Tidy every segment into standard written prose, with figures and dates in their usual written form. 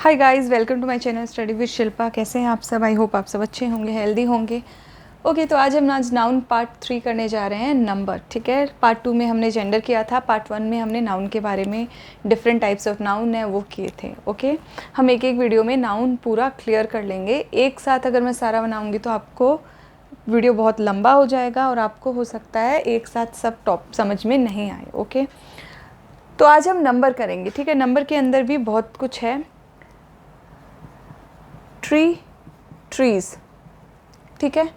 Hi guys, welcome to my channel study with Shilpa. कैसे हैं आप सब? आई होप आप सब अच्छे होंगे, हेल्दी होंगे। ओके, तो आज हम नाउन पार्ट 3 करने जा रहे हैं, नंबर। ठीक है, पार्ट 2 में हमने जेंडर किया था, पार्ट 1 में हमने नाउन के बारे में, डिफरेंट टाइप्स ऑफ नाउन है वो किए थे। ओके, हम एक एक वीडियो में नाउन पूरा क्लियर कर लेंगे। एक साथ अगर मैं सारा बनाऊँगी तो आपको वीडियो बहुत लंबा हो जाएगा और आपको हो सकता है एक साथ सब टॉप समझ में नहीं आए। ओके, तो आज हम नंबर करेंगे। ठीक है, नंबर के अंदर भी बहुत कुछ है। Tree, trees. ठीक है,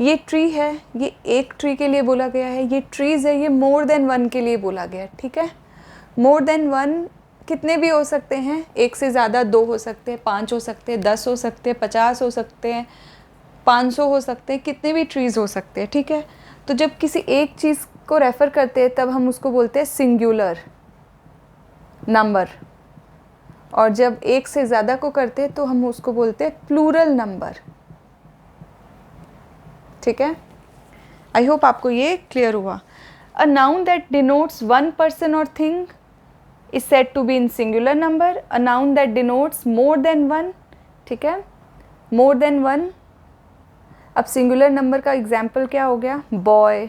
ये ट्री है, ये एक ट्री के लिए बोला गया है। ये ट्रीज़ है, ये मोर देन वन के लिए बोला गया है। ठीक है, मोर देन वन कितने भी हो सकते हैं, एक से ज़्यादा, 2 हो सकते हैं, 5 हो सकते हैं, 10 हो सकते हैं, 50 हो सकते हैं, 500 हो सकते हैं, कितने भी ट्रीज़ हो सकते हैं। ठीक है, तो जब किसी एक चीज़ को रेफ़र करते हैं तब हम उसको बोलते हैं सिंगुलर नंबर, और जब एक से ज़्यादा को करते हैं तो हम उसको बोलते हैं प्लूरल नंबर। ठीक है, आई होप आपको ये क्लियर हुआ। A noun that denotes one person और thing is said to be in singular number. A noun that denotes more than one, ठीक है, मोर देन वन। अब सिंगुलर नंबर का एग्जाम्पल क्या हो गया? बॉय,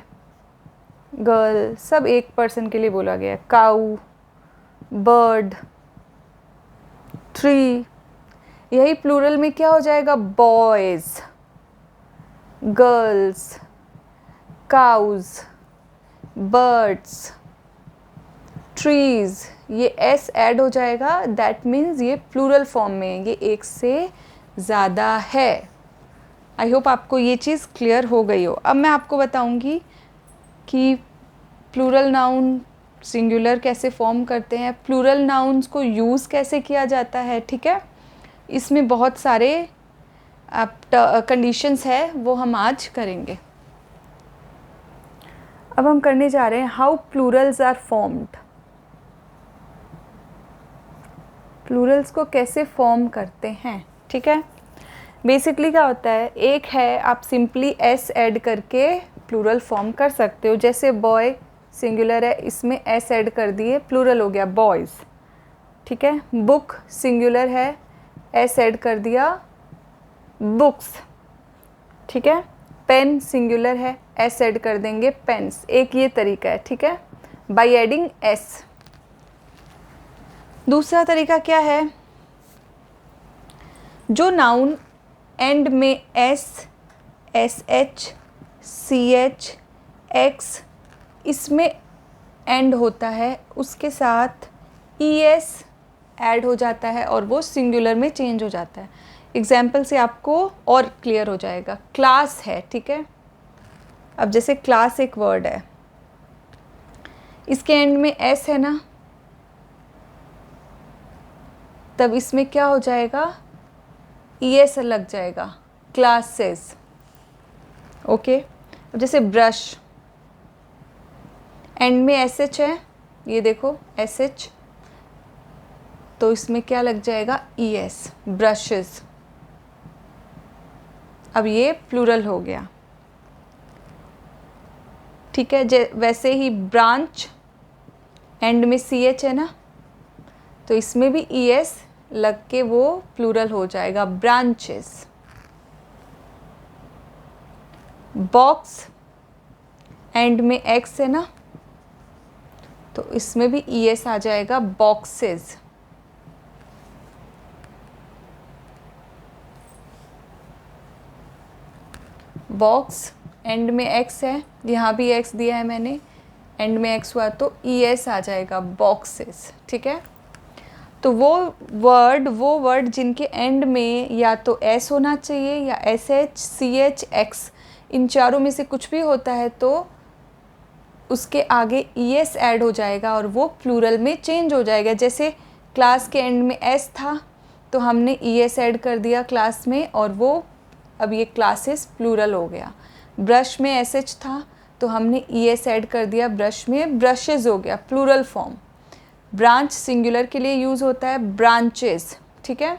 गर्ल, सब एक पर्सन के लिए बोला गया है। काऊ, बर्ड, ट्री, यही प्लूरल में क्या हो जाएगा? Boys, girls, cows, birds, trees. ये एस ऐड हो जाएगा, दैट मीन्स ये प्लूरल फॉर्म में है, ये एक से ज़्यादा है। आई होप आपको ये चीज़ क्लियर हो गई हो। अब मैं आपको बताऊंगी कि प्लूरल नाउन सिंगुलर कैसे फॉर्म करते हैं, प्लूरल नाउन्स को यूज़ कैसे किया जाता है। ठीक है, इसमें बहुत सारे कंडीशंस है, वो हम आज करेंगे। अब हम करने जा रहे हैं how plurals are formed. Plurals को कैसे फॉर्म करते हैं। ठीक है, बेसिकली क्या होता है, एक है आप सिंपली एस ऐड करके प्लूरल फॉर्म कर सकते हो। जैसे बॉय सिंगुलर है, इसमें एस ऐड कर दिए, प्लूरल हो गया बॉयज़। ठीक है, बुक सिंगुलर है, एस ऐड कर दिया, बुक्स। ठीक है, पेन सिंगुलर है, एस ऐड कर देंगे, पेन्स। एक ये तरीका है। ठीक है, बाय एडिंग एस। दूसरा तरीका क्या है, जो नाउन एंड में S, S H, C H, X इसमें एंड होता है, उसके साथ ई एस ऐड हो जाता है और वो सिंगुलर में चेंज हो जाता है। एग्जाम्पल से आपको और क्लियर हो जाएगा। क्लास है, ठीक है, अब जैसे क्लास एक वर्ड है, इसके एंड में एस है ना, तब इसमें क्या हो जाएगा? ई एस लग जाएगा, क्लासेस। ओके, अब जैसे ब्रश, एंड में एस एच है, ये देखो एस एच, तो इसमें क्या लग जाएगा? E S, brushes. अब ये प्लूरल हो गया। ठीक है, वैसे ही ब्रांच, एंड में सी एच है ना, तो इसमें भी ई एस लग के वो प्लूरल हो जाएगा, ब्रांचेस। बॉक्स, एंड में एक्स है ना, तो इसमें भी ई एस आ जाएगा, बॉक्सेस। बॉक्स, एंड में एक्स है, यहाँ भी एक्स दिया है मैंने, एंड में एक्स हुआ तो ई एस आ जाएगा, बॉक्सेस। ठीक है, तो वो वर्ड जिनके एंड में या तो एस होना चाहिए या S H, C H, X, इन चारों में से कुछ भी होता है तो उसके आगे ई एस ऐड हो जाएगा और वो प्लूरल में चेंज हो जाएगा। जैसे क्लास के एंड में एस था तो हमने ई एस ऐड कर दिया क्लास में, और वो अब ये क्लासेस प्लूरल हो गया। ब्रश में एस एच था तो हमने ई एस ऐड कर दिया, ब्रश में ब्रशेज़ हो गया, प्लूरल फॉर्म। ब्रांच सिंगुलर के लिए यूज़ होता है, ब्रांचेस। ठीक है,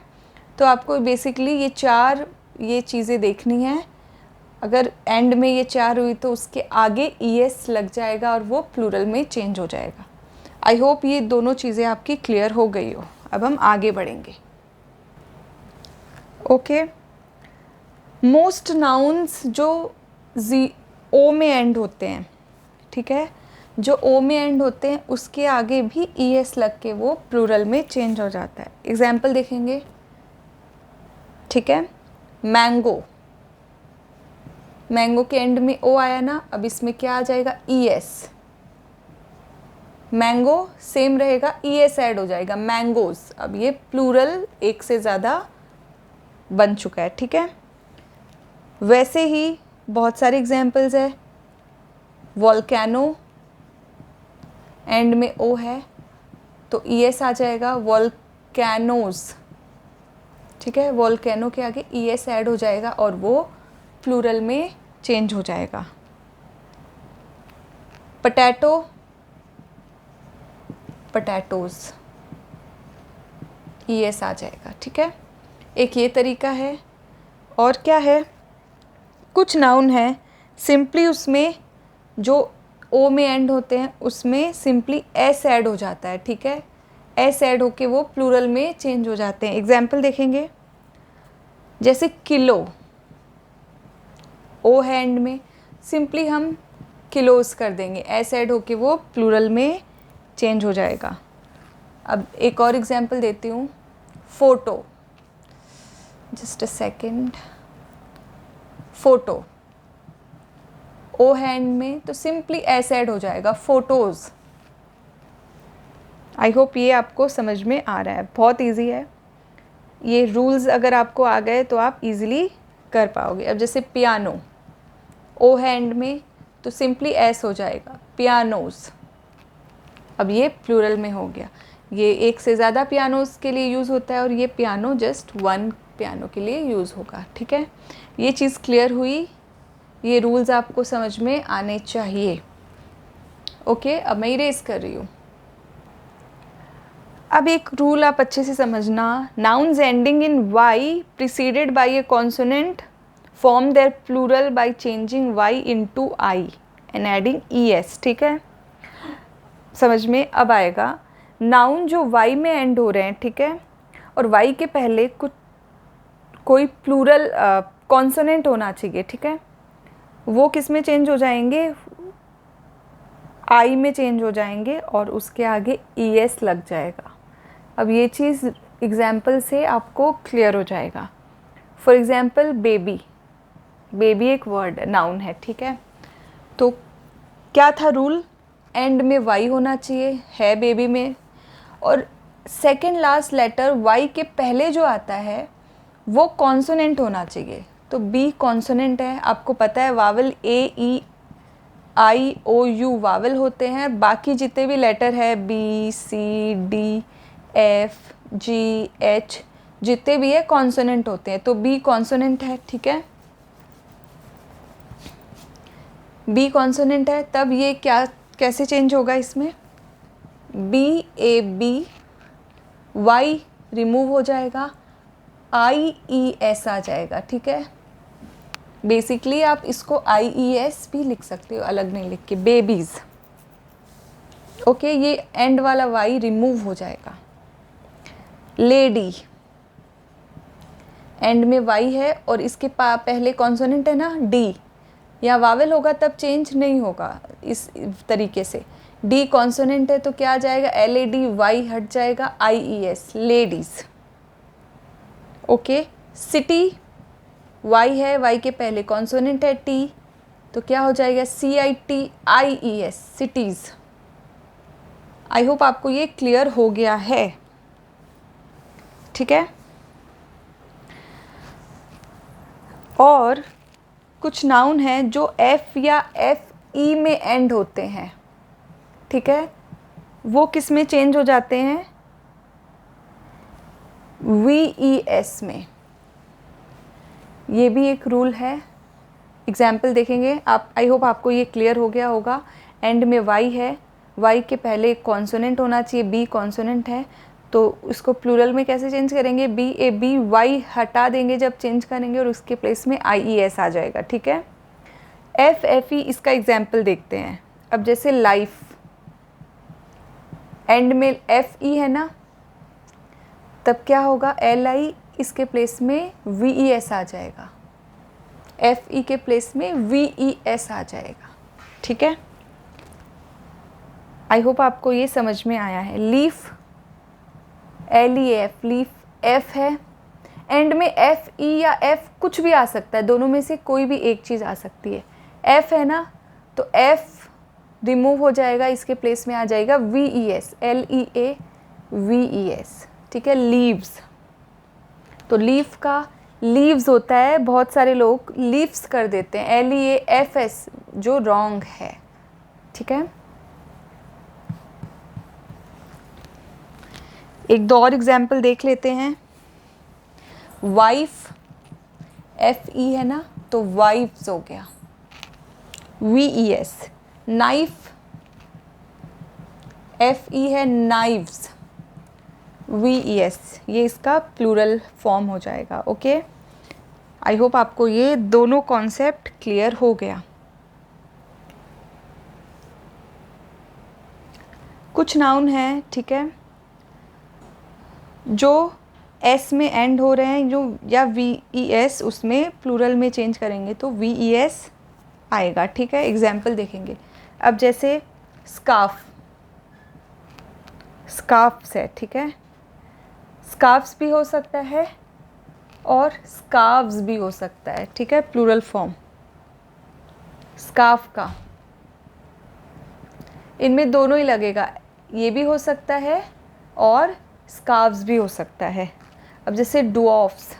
तो आपको बेसिकली ये चार ये चीज़ें देखनी है। अगर एंड में ये चार हुई तो उसके आगे ई एस लग जाएगा और वो प्लूरल में चेंज हो जाएगा। आई होप ये दोनों चीज़ें आपकी क्लियर हो गई हो। अब हम आगे बढ़ेंगे। ओके। मोस्ट नाउन्स जो ओ में एंड होते हैं, ठीक है, जो ओ में एंड होते हैं उसके आगे भी ई एस लग के वो प्लूरल में चेंज हो जाता है। एग्जाम्पल देखेंगे, ठीक है। मैंगो, मैंगो के एंड में ओ आया ना, अब इसमें क्या आ जाएगा, ई एस। मैंगो सेम रहेगा, ई एस ऐड हो जाएगा, मैंगोज। अब ये प्लूरल एक से ज़्यादा बन चुका है, ठीक है। वैसे ही बहुत सारे एग्जाम्पल्स है। वॉल्केनो, एंड में ओ है तो ई एस आ जाएगा, वॉल्केनोज, ठीक है। वॉल्केनो के आगे ई एस ऐड हो जाएगा और वो प्लूरल में चेंज हो जाएगा। पोटैटो, पोटैटोज, ई एस आ जाएगा, ठीक है। एक ये तरीका है। और क्या है, कुछ नाउन है सिंपली उसमें जो ओ में एंड होते हैं उसमें सिंपली एस ऐड हो जाता है, ठीक है। एस ऐड होके वो प्लूरल में चेंज हो जाते हैं। एग्जाम्पल देखेंगे, जैसे किलो, ओ है एंड में, सिंपली हम किलोस कर देंगे, एस ऐड होके वो प्लूरल में चेंज हो जाएगा। अब एक और एग्जाम्पल देती हूँ, photo, just a second. Photo, O है एंड में तो सिंपली एस ऐड हो जाएगा, फोटोज़। आई होप ये आपको समझ में आ रहा है, बहुत इजी है। ये रूल्स अगर आपको आ गए तो आप इजीली कर पाओगे। अब जैसे पियानो, ओ है एंड में तो सिंपली एस हो जाएगा, पियानोज। अब ये प्लूरल में हो गया। ये एक से ज़्यादा पियानोज के लिए यूज़ होता है और ये पियानो जस्ट वन पियानो के लिए यूज़ होगा, ठीक है। ये चीज़ क्लियर हुई, ये रूल्स आपको समझ में आने चाहिए। ओके, अब मैं इरेज कर रही हूँ। अब एक रूल आप अच्छे से समझना, nouns ending in Y preceded by a consonant form their plural by changing Y into I and adding E S, ठीक है। समझ में अब आएगा। नाउन जो वाई में एंड हो रहे हैं, ठीक है, और वाई के पहले कुछ कोई प्लूरल कॉन्सोनेंट होना चाहिए, ठीक है, वो किस में चेंज हो जाएंगे, आई में चेंज हो जाएंगे और उसके आगे ई एस लग जाएगा। अब ये चीज़ एग्जाम्पल से आपको क्लियर हो जाएगा। फॉर एग्जाम्पल बेबी, बेबी एक वर्ड नाउन है, ठीक है। तो क्या था रूल, एंड में वाई होना चाहिए, है बेबी में, और सेकेंड लास्ट लेटर वाई के पहले जो आता है वो कॉन्सोनेंट होना चाहिए। तो बी कॉन्सोनेंट है, आपको पता है vowel A E I O U vowel होते हैं, बाकी जितने भी लेटर है B C D F G H जितने भी है कॉन्सोनेंट होते हैं। तो बी कॉन्सोनेंट है, ठीक है, बी कॉन्सोनेंट है। तब ये क्या कैसे चेंज होगा, इसमें B A B, Y remove हो जाएगा, आई ई एस आ जाएगा, ठीक है। बेसिकली आप इसको आई ई एस भी लिख सकते हो, अलग नहीं लिख के, बेबीज़। ओके, ये एंड वाला वाई रिमूव हो जाएगा। लेडी, एंड में वाई है और इसके पहले कॉन्सोनेंट है ना डी, या वावेल होगा तब चेंज नहीं होगा इस तरीके से। डी कॉन्सोनेंट है तो क्या आ जाएगा, एल ए डी, वाई हट जाएगा, I E S, ladies. Okay, city, Y है, वाई के पहले कॉन्सोनेंट है टी, तो क्या हो जाएगा, C I T I E S, cities. I hope आपको ये क्लियर हो गया है, ठीक है। और कुछ नाउन हैं जो एफ या एफ ई में एंड होते हैं, ठीक है, वो किस में चेंज हो जाते हैं, वी ई एस में। ये भी एक रूल है, एग्जाम्पल देखेंगे आप। आई होप आपको ये क्लियर हो गया होगा। एंड में वाई है, वाई के पहले एक कॉन्सोनेंट होना चाहिए, बी कॉन्सोनेंट है, तो उसको प्लूरल में कैसे चेंज करेंगे, बी ए बी, वाई हटा देंगे जब चेंज करेंगे और उसके प्लेस में आई ई एस आ जाएगा, ठीक है। एफ एफ ई, इसका एग्जाम्पल देखते हैं। अब जैसे लाइफ, एंड में एफ ई है ना, तब क्या होगा, एल आई इसके प्लेस में VES आ जाएगा, FE के प्लेस में VES आ जाएगा, ठीक है। आई होप आपको ये समझ में आया है। लीफ, LEF, लीफ F है, एंड में FE या F कुछ भी आ सकता है, दोनों में से कोई भी एक चीज़ आ सकती है। F है ना, तो F रिमूव हो जाएगा, इसके प्लेस में आ जाएगा VES, LEAVES, ठीक है। लीव्स, तो लीफ का लीव्स होता है, बहुत सारे लोग लीव्स कर देते हैं, LEAFS, जो रॉन्ग है, ठीक है। एक दो और एग्जाम्पल देख लेते हैं। वाइफ, FE है ना, तो वाइफ्स हो गया, VES। नाइफ, FE है, नाइव्स, VES, ये इसका प्लूरल फॉर्म हो जाएगा, ओके। आई होप आपको ये दोनों कॉन्सेप्ट क्लियर हो गया। कुछ नाउन है, ठीक है, जो S में एंड हो रहे हैं, जो या VES, उसमें प्लूरल में चेंज करेंगे तो VES आएगा, ठीक है। एग्जाम्पल देखेंगे। अब जैसे स्कार्फ, स्कार्फ्स है, ठीक है। स्कार्फ्स भी हो सकता है और स्कार्व्स भी हो सकता है, ठीक है, प्लूरल फॉर्म स्कार्फ का। इनमें दोनों ही लगेगा, ये भी हो सकता है और स्कार्व्स भी हो सकता है। अब जैसे ड्वार्फ्स,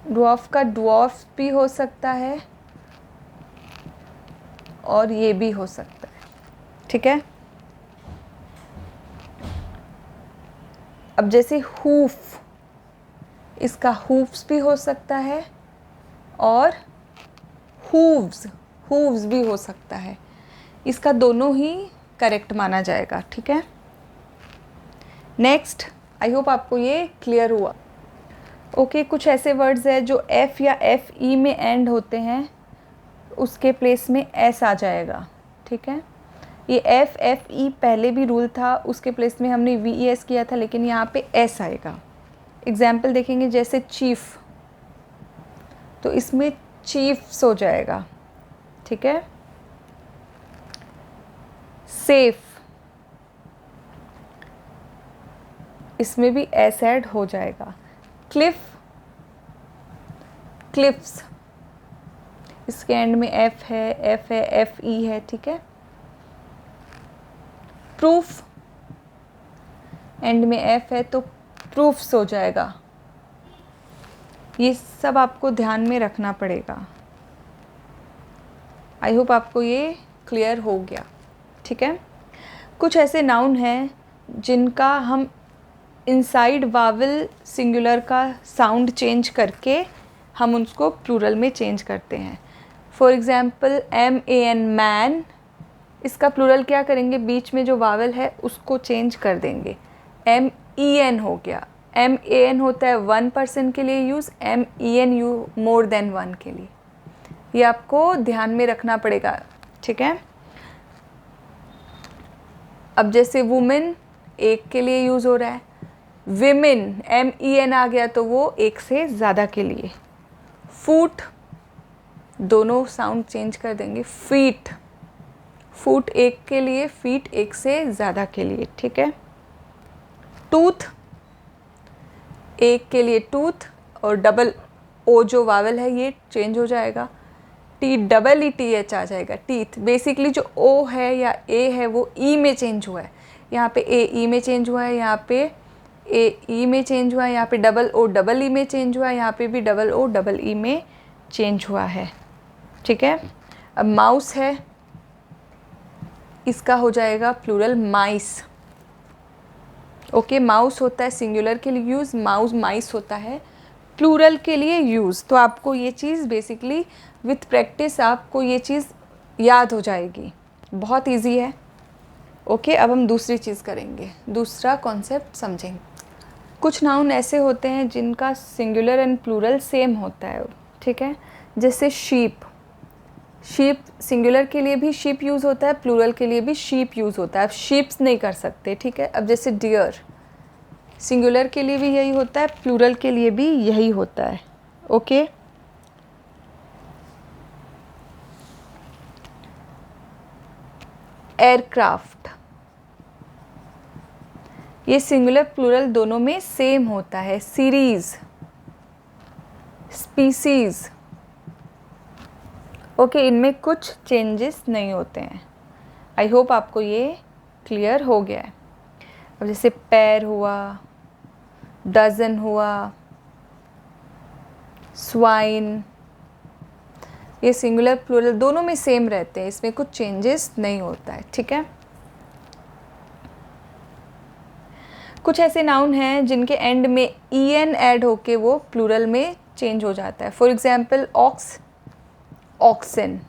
ड्वार्फ का ड्वार्फ भी हो सकता है और ये भी हो सकता है, ठीक है। अब जैसे हूफ, इसका हूफ्स भी हो सकता है और हूव्स, हूव्स भी हो सकता है, इसका दोनों ही करेक्ट माना जाएगा, ठीक है। नेक्स्ट, आई होप आपको ये क्लियर हुआ, ओके। कुछ ऐसे वर्ड्स हैं जो F या FE में एंड होते हैं, उसके प्लेस में S आ जाएगा, ठीक है। ये FE पहले भी रूल था, उसके प्लेस में हमने VES किया था, लेकिन यहाँ पे S आएगा। एग्जाम्पल देखेंगे, जैसे चीफ, तो इसमें चीफ्स हो जाएगा, ठीक है। सेफ, इसमें भी S ऐड हो जाएगा। क्लिफ, क्लिफ्स, इसके एंड में F है, FE है, ठीक है। प्रूफ, एंड में F है तो प्रूफ्स हो जाएगा। ये सब आपको ध्यान में रखना पड़ेगा। आई होप आपको ये क्लियर हो गया, ठीक है। कुछ ऐसे नाउन हैं जिनका हम इनसाइड वावल सिंगुलर का साउंड चेंज करके हम उसको प्लूरल में चेंज करते हैं। फॉर एग्ज़ाम्पल MAN, मैन, इसका प्लूरल क्या करेंगे, बीच में जो वावल है उसको चेंज कर देंगे, MEN हो गया। MAN होता है 1 पर्सन के लिए यूज़, MEN मोर देन 1 के लिए। ये आपको ध्यान में रखना पड़ेगा, ठीक है। अब जैसे वुमेन एक के लिए यूज़ हो रहा है, विमेन MEN आ गया तो वो एक से ज़्यादा के लिए। फूट, दोनों साउंड चेंज कर देंगे, फीट, फूट एक के लिए, फीट एक से ज़्यादा के लिए, ठीक है। टूथ, एक के लिए टूथ, और डबल ओ जो वावल है ये चेंज हो जाएगा, TEETH आ जाएगा, टीथ। बेसिकली जो O है या A है वो E में चेंज हुआ है, यहाँ पे AE में चेंज हुआ है, यहाँ पे AE में चेंज हुआ है, यहाँ पे डबल O डबल E में चेंज हुआ है, यहाँ पे भी डबल O डबल E में चेंज हुआ है, ठीक है। अब माउस है, इसका हो जाएगा प्लूरल माइस, ओके। माउस होता है सिंगुलर के लिए यूज़, माउस माइस होता है प्लूरल के लिए यूज़। तो आपको ये चीज़ बेसिकली विथ प्रैक्टिस आपको ये चीज़ याद हो जाएगी, बहुत इजी है, ओके। अब हम दूसरी चीज़ करेंगे, दूसरा कॉन्सेप्ट समझेंगे। कुछ नाउन ऐसे होते हैं जिनका सिंगुलर एंड प्लूरल सेम होता है, ठीक है। जैसे शीप, शीप सिंगुलर के लिए भी शीप यूज़ होता है, प्लूरल के लिए भी शीप यूज़ होता है। आप शीप्स नहीं कर सकते, ठीक है। अब जैसे डियर, सिंगुलर के लिए भी यही होता है, प्लूरल के लिए भी यही होता है। ओके, एयरक्राफ्ट, ये सिंगुलर प्लूरल दोनों में सेम होता है। सीरीज, स्पीसीज, ओके, इनमें कुछ चेंजेस नहीं होते हैं। आई होप आपको ये क्लियर हो गया है। अब जैसे पैर हुआ, डजन हुआ, स्वाइन, ये सिंगुलर प्लूरल दोनों में सेम रहते हैं, इसमें कुछ चेंजेस नहीं होता है। ठीक है, कुछ ऐसे नाउन हैं जिनके एंड में en ऐड होके वो प्लूरल में चेंज हो जाता है। For example ox, oxen,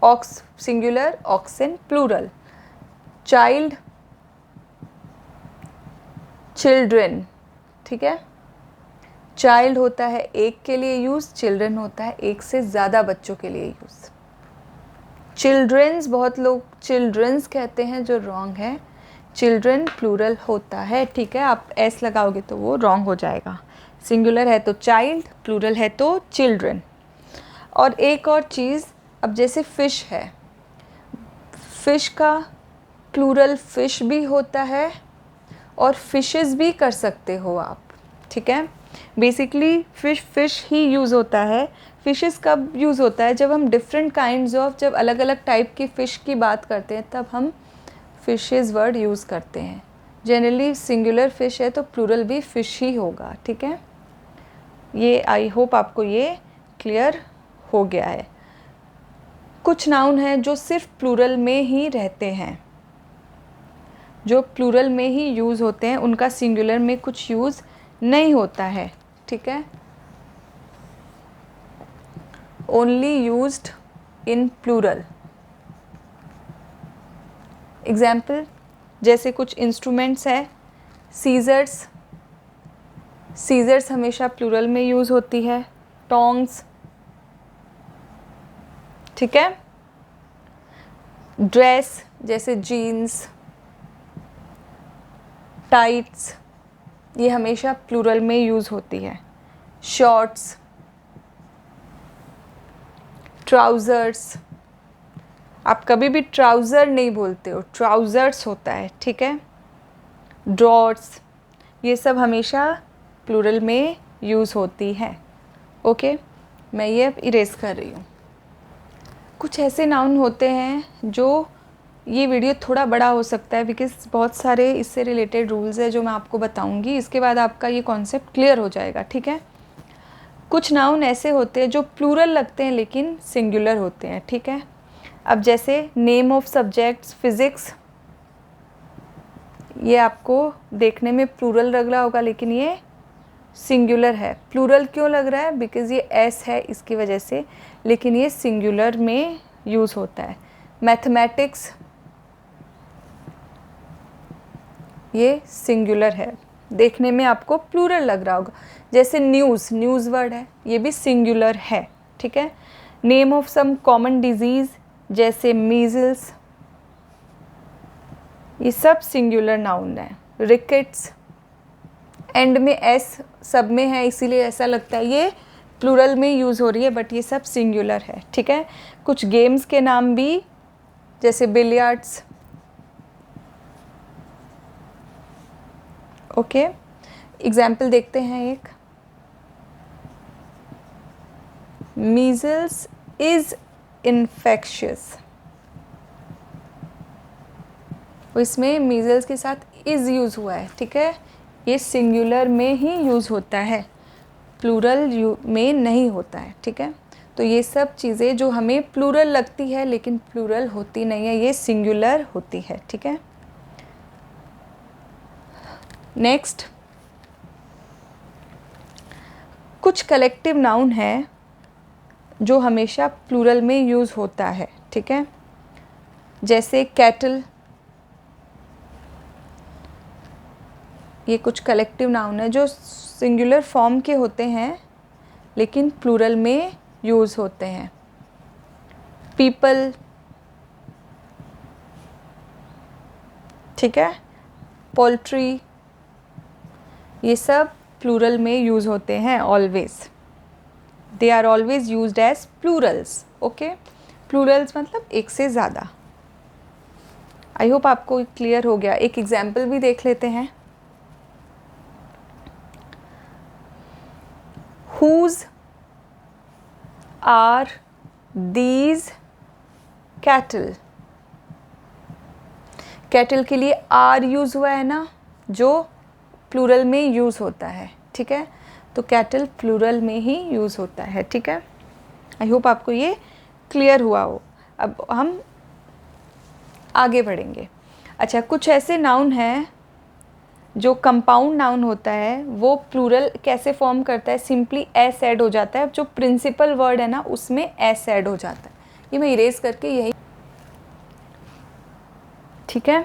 ox singular, oxen plural. Child, children, ठीक है, चाइल्ड होता है एक के लिए यूज़, चिल्ड्रन होता है एक से ज़्यादा बच्चों के लिए यूज़। चिल्ड्रंस, बहुत लोग चिल्ड्रंस कहते हैं जो रॉन्ग है, चिल्ड्रन प्लूरल होता है। ठीक है, आप एस लगाओगे तो वो रॉन्ग हो जाएगा। सिंगुलर है तो चाइल्ड, प्लूरल है तो चिल्ड्रन। और एक और चीज़, अब जैसे फ़िश है, फ़िश का प्लूरल फ़िश भी होता है और फिशेस भी कर सकते हो आप। ठीक है, बेसिकली फ़िश ही यूज़ होता है। फिशेस कब यूज़ होता है, जब हम डिफरेंट काइंड्स ऑफ, जब अलग अलग टाइप की फ़िश की बात करते हैं तब हम फिशेस वर्ड यूज़ करते हैं। जनरली सिंगुलर फ़िश है तो प्लूरल भी फ़िश ही होगा। ठीक है, ये आई होप आपको ये क्लियर हो गया है। कुछ नाउन हैं जो सिर्फ प्लूरल में ही रहते हैं, जो प्लूरल में ही यूज़ होते हैं, उनका सिंगुलर में कुछ यूज़ नहीं होता है। ठीक है, only used in plural. Example, जैसे कुछ इंस्ट्रूमेंट्स है, सीजर्स, सीजर्स हमेशा प्लूरल में यूज़ होती है। टोंग्स, ठीक है, ड्रेस जैसे जीन्स, टाइट्स, ये हमेशा प्लूरल में यूज़ होती है। शॉर्ट्स, ट्राउज़र्स, आप कभी भी ट्राउज़र नहीं बोलते हो, ट्राउज़र्स होता है। ठीक है, ड्रॉर्स, ये सब हमेशा प्लूरल में यूज़ होती है। ओके, मैं ये अब इरेज कर रही हूँ। कुछ ऐसे नाउन होते हैं जो, ये वीडियो थोड़ा बड़ा हो सकता है बिकॉज़ बहुत सारे इससे रिलेटेड रूल्स है जो मैं आपको बताऊंगी, इसके बाद आपका ये कॉन्सेप्ट क्लियर हो जाएगा। ठीक है, कुछ नाउन ऐसे होते हैं जो प्लूरल लगते हैं लेकिन सिंगुलर होते हैं। ठीक है, अब जैसे नेम ऑफ सब्जेक्ट्स, फिज़िक्स, ये आपको देखने में प्लूरल लग रहा होगा लेकिन ये सिंगुलर है। प्लूरल क्यों लग रहा है, बिकॉज़ ये एस है इसकी वजह से, लेकिन ये सिंगुलर में यूज़ होता है। मैथमेटिक्स, ये सिंगुलर है, देखने में आपको प्लूरल लग रहा होगा। जैसे न्यूज़, न्यूज़ वर्ड है, ये भी सिंगुलर है। ठीक है, name of some common disease जैसे मीज़ल्स, ये सब सिंगुलर नाउन है। रिकेट्स, एंड में एस सब में है इसीलिए ऐसा लगता है ये प्लूरल में यूज़ हो रही है, बट ये सब सिंगुलर है। ठीक है, कुछ गेम्स के नाम भी जैसे बिलियर्ड्स। ओके, एग्जाम्पल देखते हैं एक, मीज़ल्स इज़ इन्फेक्शियस, इसमें मीज़ल्स के साथ इज़ यूज़ हुआ है। ठीक है, ये सिंगुलर में ही यूज़ होता है, प्लूरल में नहीं होता है। ठीक है, तो ये सब चीज़ें जो हमें प्लूरल लगती है लेकिन प्लूरल होती नहीं है, ये सिंगुलर होती है। ठीक है, नेक्स्ट, कुछ कलेक्टिव नाउन है जो हमेशा प्लूरल में यूज़ होता है। ठीक है, जैसे कैटल, ये कुछ कलेक्टिव नाउन है जो सिंगुलर फॉर्म के होते हैं लेकिन प्लूरल में यूज़ होते हैं। पीपल, ठीक है, पोल्ट्री, ये सब प्लूरल में यूज़ होते हैं always, they are always used as plurals. Okay, plurals मतलब एक से ज़्यादा। आई होप आपको क्लियर हो गया। एक एग्जाम्पल भी देख लेते हैं। Whose are these cattle? Cattle के लिए आर यूज़ हुआ है ना, जो प्लूरल में यूज़ होता है, ठीक है। तो कैटल प्लूरल में ही यूज़ होता है, ठीक है। आई होप आपको ये क्लियर हुआ हो। अब हम आगे बढ़ेंगे। अच्छा, कुछ ऐसे नाउन हैं जो कंपाउंड नाउन होता है, वो प्लूरल कैसे फॉर्म करता है, सिंपली एस ऐड हो जाता है। जो प्रिंसिपल वर्ड है ना उसमें एस ऐड हो जाता है। ये मैं इरेज करके यही, ठीक है।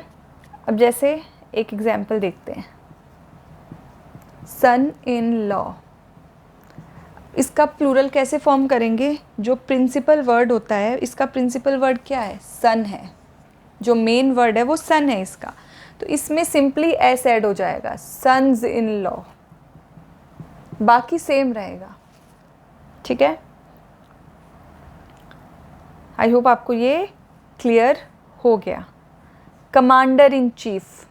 अब जैसे एक एग्जाम्पल देखते हैं, सन इन लॉ। इसका प्लूरल कैसे फॉर्म करेंगे, जो प्रिंसिपल वर्ड होता है, इसका प्रिंसिपल वर्ड क्या है, सन है। जो मेन वर्ड है वो सन है इसका, तो इसमें सिंपली एस ऐड हो जाएगा, सन्स इन लॉ। बाकी सेम रहेगा, ठीक है। आई होप आपको ये क्लियर हो गया। Commander in chief,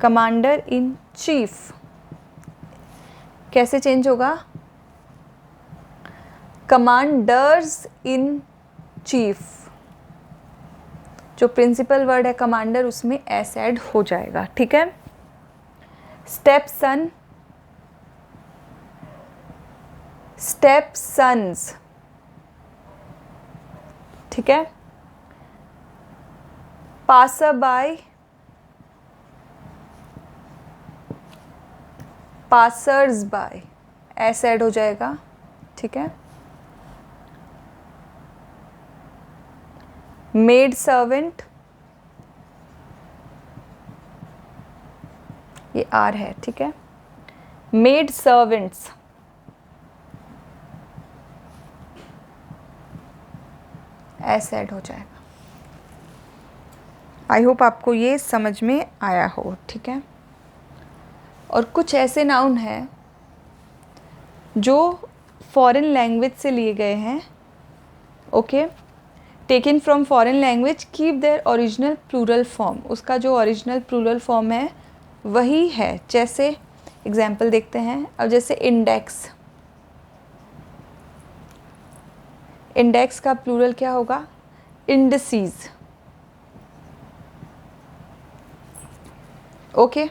commander in chief कैसे चेंज होगा, कमांडर्स इन चीफ। जो प्रिंसिपल वर्ड है कमांडर, उसमें एस ऐड हो जाएगा, ठीक है। स्टेप सन, स्टेप सन्स, ठीक है। Passer by, passers by, S add हो जाएगा, ठीक है। मेड सर्वेंट, ये आर है, ठीक है। मेड सर्वेंट्स, एस ऐड हो जाएगा। आई होप आपको ये समझ में आया हो, ठीक है। और कुछ ऐसे नाउन हैं जो फॉरेन लैंग्वेज से लिए गए हैं, okay, taken from foreign language, keep their original plural form. उसका जो ओरिजिनल प्लूरल फॉर्म है वही है। जैसे एग्जाम्पल देखते हैं। अब जैसे इंडेक्स, इंडेक्स का प्लूरल क्या होगा, इंडिसीज, ओके।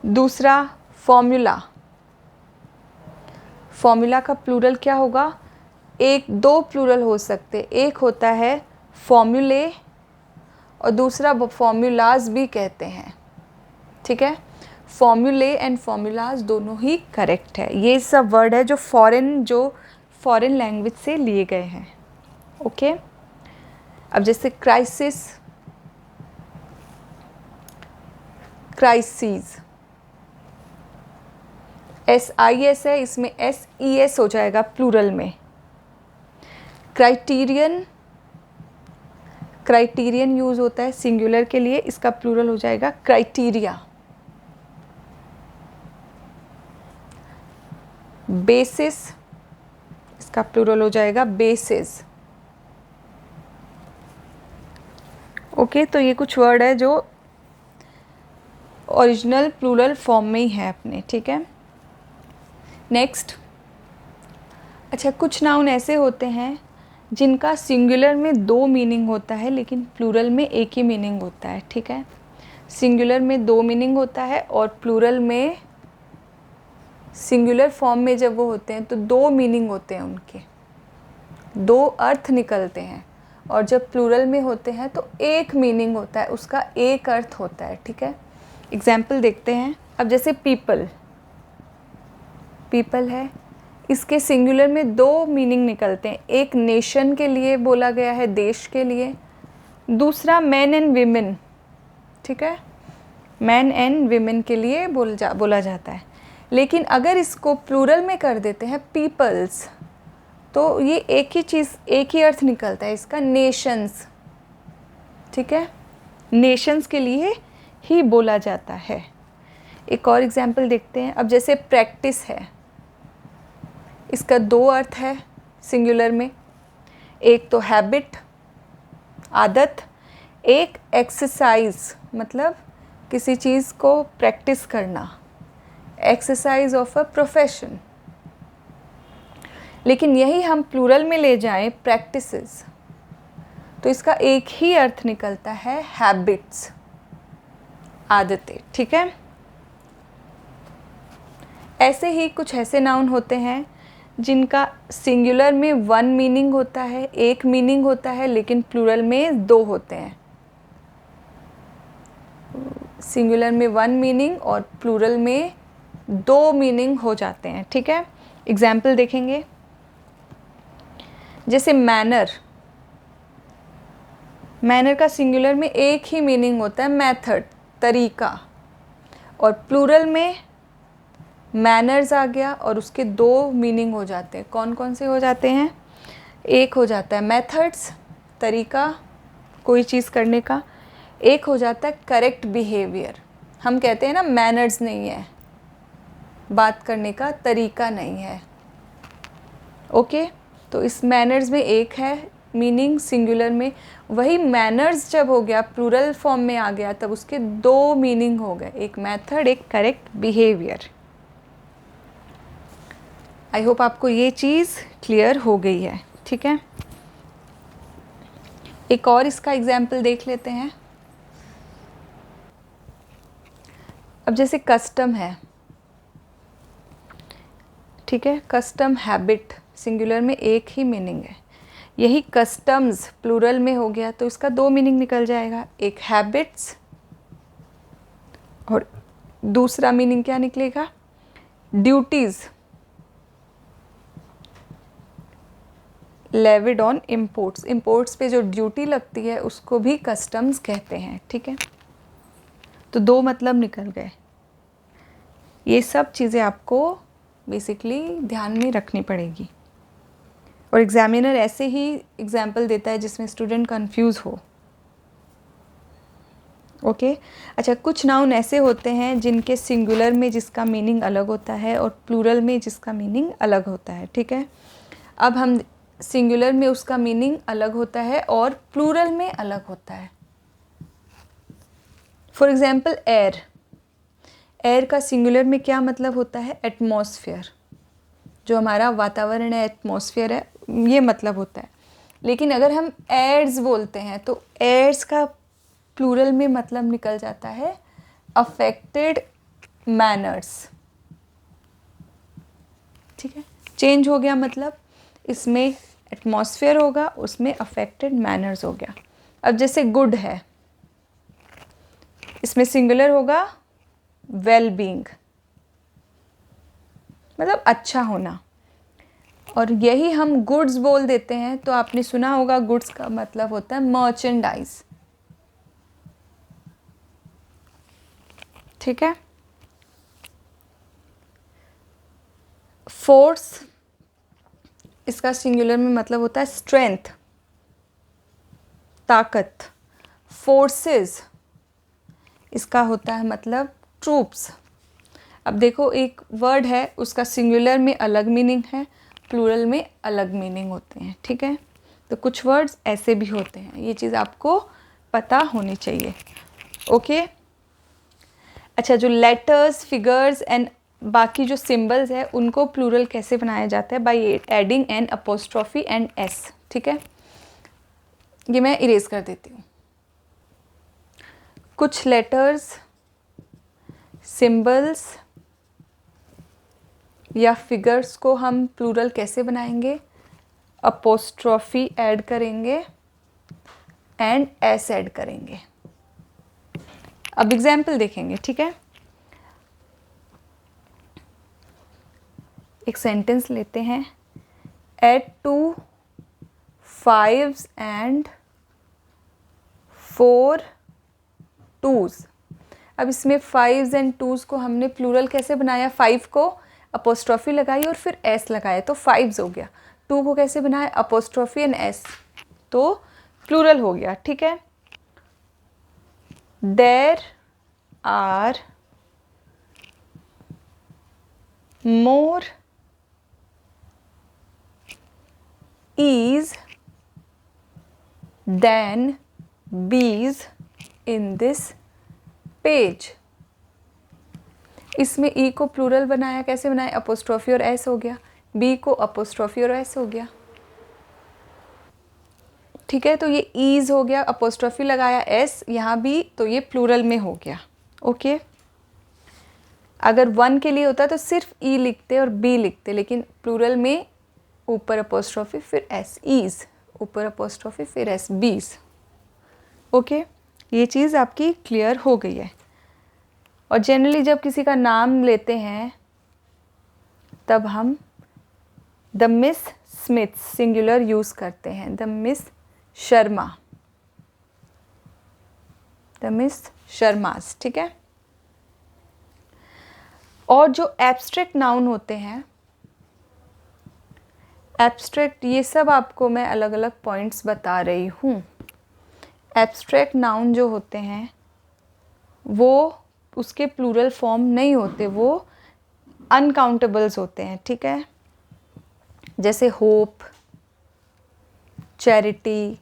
दूसरा फॉर्मूला, फॉर्मूला का प्लूरल क्या होगा, एक दो प्लूरल हो सकते, एक होता है फॉर्मूले और दूसरा फॉर्मूलाज भी कहते हैं, ठीक है। फॉर्मूले एंड फॉर्मूलाज दोनों ही करेक्ट है। ये सब वर्ड है जो फॉरेन लैंग्वेज से लिए गए हैं, ओके। अब जैसे क्राइसिस, क्राइसिस, SIS है, इसमें SES हो जाएगा प्लूरल में। क्राइटेरियन, क्राइटेरियन यूज़ होता है सिंगुलर के लिए, इसका प्लूरल हो जाएगा क्राइटेरिया। बेसिस, इसका प्लूरल हो जाएगा बेसिस, ओके। तो ये कुछ वर्ड है जो ओरिजिनल प्लूरल फॉर्म में ही है अपने, ठीक है। नेक्स्ट, अच्छा, कुछ नाउन ऐसे होते हैं जिनका सिंगुलर में दो मीनिंग होता है लेकिन प्लूरल में एक ही मीनिंग होता है, ठीक है। सिंगुलर में दो मीनिंग होता है और प्लूरल में, सिंगुलर फॉर्म में जब वो होते हैं तो दो मीनिंग होते हैं, उनके दो अर्थ निकलते हैं। और जब प्लूरल में होते हैं तो एक मीनिंग होता है, उसका एक अर्थ होता है, ठीक है। एग्जाम्पल देखते हैं। अब जैसे पीपल, पीपल है, इसके सिंगुलर में दो मीनिंग निकलते हैं। एक नेशन के लिए बोला गया है, देश के लिए, दूसरा मैन एंड वीमेन, ठीक है। मैन एंड वीमेन के लिए बोला जाता है। लेकिन अगर इसको प्लूरल में कर देते हैं पीपल्स, तो ये एक ही चीज़, एक ही अर्थ निकलता है इसका, नेशंस, ठीक है। नेशंस के लिए ही बोला जाता है। एक और एग्जाम्पल देखते हैं। अब जैसे प्रैक्टिस है, इसका दो अर्थ है सिंगुलर में, एक तो हैबिट आदत, एक एक्सरसाइज मतलब किसी चीज़ को प्रैक्टिस करना, एक्सरसाइज ऑफ अ प्रोफेशन। लेकिन यही हम प्लूरल में ले जाएं प्रैक्टिसेस, तो इसका एक ही अर्थ निकलता है हैबिट्स, आदतें। ठीक है। ऐसे ही कुछ ऐसे नाउन होते हैं जिनका सिंगुलर में वन मीनिंग होता है, एक मीनिंग होता है, लेकिन प्लूरल में दो होते हैं। सिंगुलर में वन मीनिंग और प्लूरल में दो मीनिंग हो जाते हैं। ठीक है। एग्जाम्पल देखेंगे। जैसे मैनर, मैनर का सिंगुलर में एक ही मीनिंग होता है मेथड, तरीका, और प्लूरल में मैनर्स आ गया और उसके दो मीनिंग हो जाते हैं। कौन कौन से हो जाते हैं? एक हो जाता है मेथड्स, तरीका कोई चीज़ करने का, एक हो जाता है करेक्ट बिहेवियर। हम कहते हैं ना मैनर्स नहीं है, बात करने का तरीका नहीं है। ओके, तो इस मैनर्स में एक है मीनिंग सिंगुलर में, वही मैनर्स जब हो गया प्लूरल फॉर्म में आ गया तब उसके दो मीनिंग हो गए, एक मेथड, एक करेक्ट बिहेवियर। आई होप आपको ये चीज़ क्लियर हो गई है। ठीक है। एक और इसका एग्जाम्पल देख लेते हैं। अब जैसे कस्टम है, ठीक है, कस्टम हैबिट सिंगुलर में एक ही मीनिंग है, यही कस्टम्स प्लूरल में हो गया तो इसका दो मीनिंग निकल जाएगा, एक हैबिट्स और दूसरा मीनिंग क्या निकलेगा? Duties levied on imports, imports पे जो ड्यूटी लगती है उसको भी कस्टम्स कहते हैं। ठीक है। तो दो मतलब निकल गए। ये सब चीज़ें आपको बेसिकली ध्यान में रखनी पड़ेगी, और एग्जामिनर ऐसे ही एग्जाम्पल देता है जिसमें स्टूडेंट कंफ्यूज हो। ओके। अच्छा, कुछ नाउन ऐसे होते हैं जिनके सिंगुलर में जिसका मीनिंग अलग होता है और प्लूरल में जिसका मीनिंग अलग होता है। ठीक है। अब हम सिंगुलर में उसका मीनिंग अलग होता है और प्लूरल में अलग होता है। फॉर एग्जाम्पल एयर, एयर का सिंगुलर में क्या मतलब होता है? एटमॉस्फेयर, जो हमारा वातावरण है, एटमॉस्फेयर है, ये मतलब होता है। लेकिन अगर हम एयर्स बोलते हैं तो एयर्स का प्लूरल में मतलब निकल जाता है अफेक्टेड मैनर्स। ठीक है, चेंज हो गया मतलब, इसमें एटमॉस्फेयर होगा, उसमें अफेक्टेड मैनर्स हो गया। अब जैसे गुड है, इसमें सिंगुलर होगा वेल बीइंग, मतलब अच्छा होना, और यही हम गुड्स बोल देते हैं तो आपने सुना होगा गुड्स का मतलब होता है मर्चेंडाइज। ठीक है। फोर्स, इसका सिंगुलर में मतलब होता है स्ट्रेंथ, ताकत। फोर्सेस, इसका होता है मतलब ट्रूप्स। अब देखो, एक वर्ड है उसका सिंगुलर में अलग मीनिंग है, प्लूरल में अलग मीनिंग होते हैं। ठीक है। तो कुछ वर्ड्स ऐसे भी होते हैं, ये चीज़ आपको पता होनी चाहिए। ओके। अच्छा, जो लेटर्स, फिगर्स एंड बाकी जो सिंबल्स है उनको प्लूरल कैसे बनाया जाता है? By adding N apostrophe and S. ठीक है, ये मैं इरेज कर देती हूँ। कुछ लेटर्स, सिंबल्स या फिगर्स को हम प्लूरल कैसे बनाएंगे? अपोस्ट्रॉफी ऐड करेंगे एंड एस ऐड करेंगे। अब एग्जाम्पल देखेंगे। ठीक है, एक सेंटेंस लेते हैं। Add 2 5s and 4 2s। अब इसमें 5s एंड 2s को हमने प्लूरल कैसे बनाया? 5 को अपोस्ट्रॉफी लगाई और फिर एस लगाया तो 5s हो गया। 2 को कैसे बनाया? अपोस्ट्रॉफी एंड एस, तो प्लूरल हो गया। ठीक है। There are more E's than B's in this page। इसमें ई को प्लूरल बनाया, कैसे बनाया, अपोस्ट्रोफी और एस हो गया, बी को अपोस्ट्रोफी और एस हो गया, ठीक है। तो ये ईज हो गया, अपोस्ट्रोफी लगाया एस यहाँ भी, तो ये प्लूरल में हो गया। ओके, अगर वन के लिए होता तो सिर्फ ई लिखते और बी लिखते, लेकिन प्लूरल में ऊपर अपोस्ट्रोफी फिर एस, ईज ऊपर अपोस्ट्रोफी फिर एस, बीज। ओके, ये चीज़ आपकी क्लियर हो गई है। और जनरली जब किसी का नाम लेते हैं तब हम the miss Smith singular use करते हैं, the miss Sharma, the miss Sharma's, ठीक है। और जो एब्स्ट्रैक्ट नाउन होते हैं, एब्स्ट्रैक्ट, ये सब आपको मैं अलग अलग पॉइंट्स बता रही हूँ। एब्स्ट्रैक्ट नाउन जो होते हैं वो उसके प्लूरल फॉर्म नहीं होते, वो अनकाउंटेबल्स होते हैं, ठीक है। जैसे होप, चैरिटी,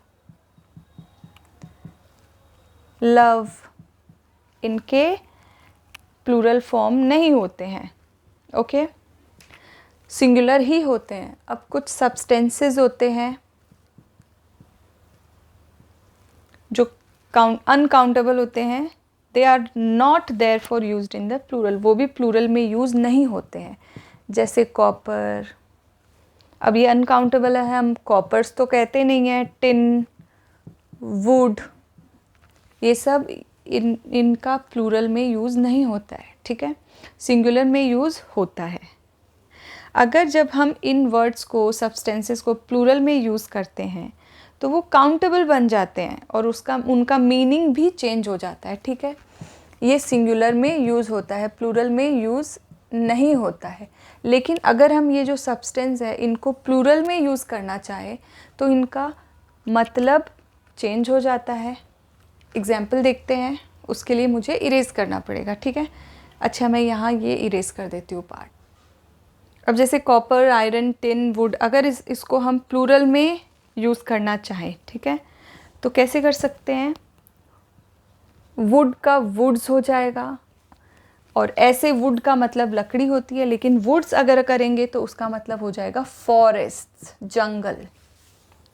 लव, इनके प्लूरल फॉर्म नहीं होते हैं। ओके, सिंगुलर ही होते हैं। अब कुछ सब्सटेंसेस होते हैं जो अनकाउंटेबल होते हैं, they are not there for used in the plural, वो भी प्लूरल में यूज़ नहीं होते हैं। जैसे कॉपर, अब ये अनकाउंटेबल है, हम कॉपर्स तो कहते नहीं हैं। टिन, वुड, ये सब इनका प्लूरल में यूज़ नहीं होता है, ठीक है, सिंगुलर में यूज़ होता है। अगर जब हम इन वर्ड्स को, सब्सटेंसेस को प्लूरल में यूज़ करते हैं तो वो काउंटेबल बन जाते हैं और उनका मीनिंग भी चेंज हो जाता है, ठीक है। ये सिंगुलर में यूज़ होता है, प्लूरल में यूज़ नहीं होता है। लेकिन अगर हम ये जो सब्सटेंस है इनको प्लूरल में यूज़ करना चाहें तो इनका मतलब चेंज हो जाता है। एग्जाम्पल देखते हैं, उसके लिए मुझे इरेज करना पड़ेगा, ठीक है। अच्छा, मैं यहाँ ये इरेज कर देती हूँ पार्ट। अब जैसे कॉपर, आयरन, टिन, वुड, अगर इसको हम प्लूरल में यूज़ करना चाहें, ठीक है, तो कैसे कर सकते हैं। वुड का वुड्स हो जाएगा, और ऐसे वुड का मतलब लकड़ी होती है, लेकिन वुड्स अगर करेंगे तो उसका मतलब हो जाएगा फॉरेस्ट, जंगल,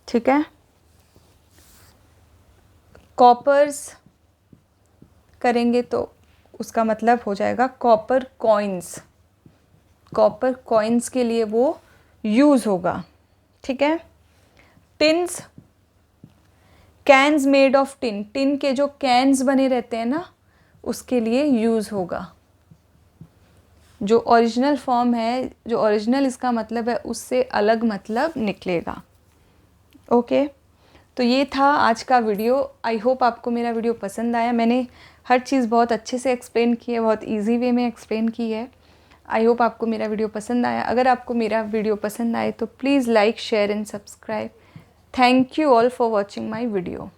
ठीक है। कॉपर्स करेंगे तो उसका मतलब हो जाएगा कॉपर कॉइन्स, कॉपर कॉइन्स के लिए वो यूज़ होगा, ठीक है। Tins, cans made of tin, tin के जो कैन्स बने रहते हैं ना, उसके लिए यूज़ होगा। जो ओरिजिनल फॉर्म है, जो ओरिजिनल इसका मतलब है, उससे अलग मतलब निकलेगा। ओके, तो ये था आज का वीडियो। आई होप आपको मेरा वीडियो पसंद आया। मैंने हर चीज़ बहुत अच्छे से एक्सप्लेन की है, बहुत इजी वे में एक्सप्लेन की है। आई होप आपको मेरा वीडियो पसंद आया। अगर आपको मेरा वीडियो पसंद आए तो please like, share and subscribe. Thank you all for watching my video.